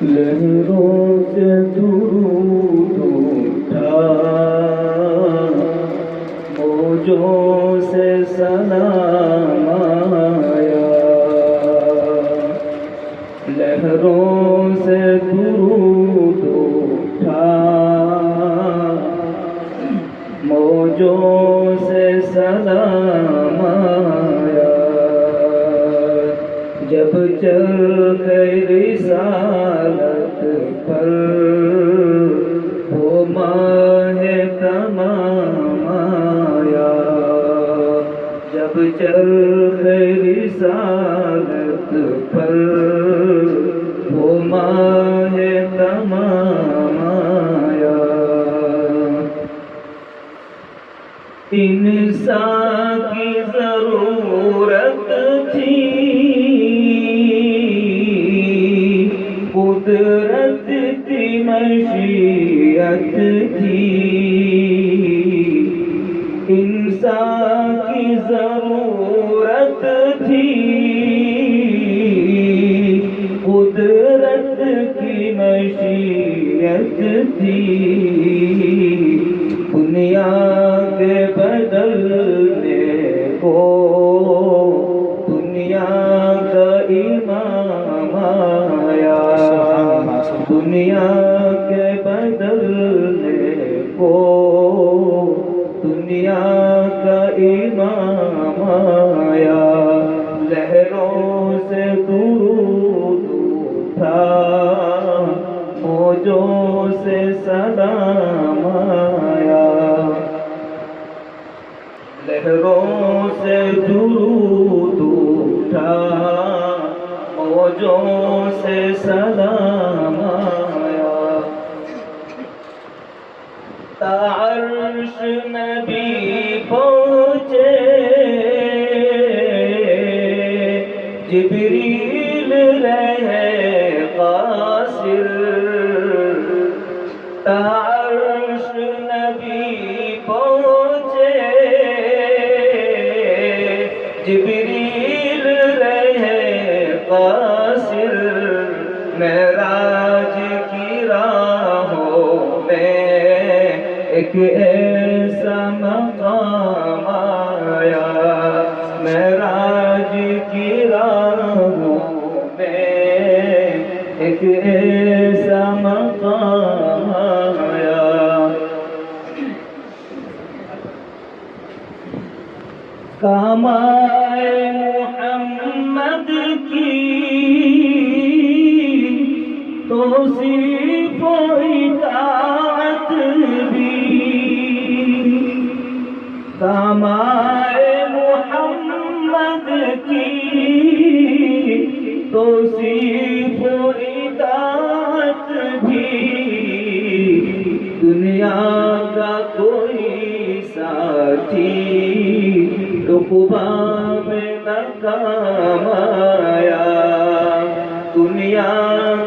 لہروں سے درود اٹھا، موجوں سے سلام آیا، لہروں سے درود اٹھا، موجوں سے سلام آیا، جب چرخ رسالت پر وہ ماہ تمام آیا، جب چرخ رسالت پر وہ ماہ تمام آیا، انسان کی ضرورت تھی، قدرت کی مشیت تھی، انسان کی ضرورت تھی، قدرت کی مشیت تھی، دنیا کے بدلنے کو دنیا کا امام آیا، دنیا کے بدلنے کو دنیا کا امام آیا، لہروں سے درود اٹھا، موجوں سے سلام آیا، لہروں سے درود اٹھا، موجوں سے سلام آیا، تا عرش نبی پہنچے، جبریل رہے قاصر، تا عرش نبی پہنچے، جبریل رہے قاصر، معراج کی راہوں میں ایک ایسا مقام آیا، معراج کی راہوں میں ایک ایسا مقام آیا، کام آئے محمد کی توصیف و اطاعت بھی، کام آئے محمد کی توصیف و اطاعت بھی، دنیا کا کوئی ساتھی رقبہ میں نہ کام آیا، دنیا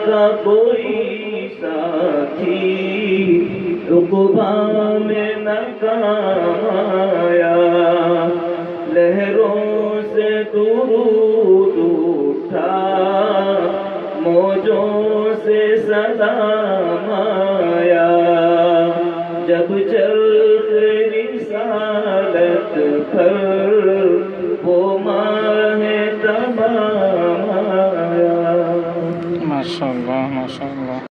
کا کوئی ساتھی رقبہ میں نہ کام آیا، لہروں سے درود اٹھا، موجوں سے سلام آیا، جب چرخ رسالت پر وہ ماہ تمام آیا۔ ماشاءاللہ ماشاءاللہ۔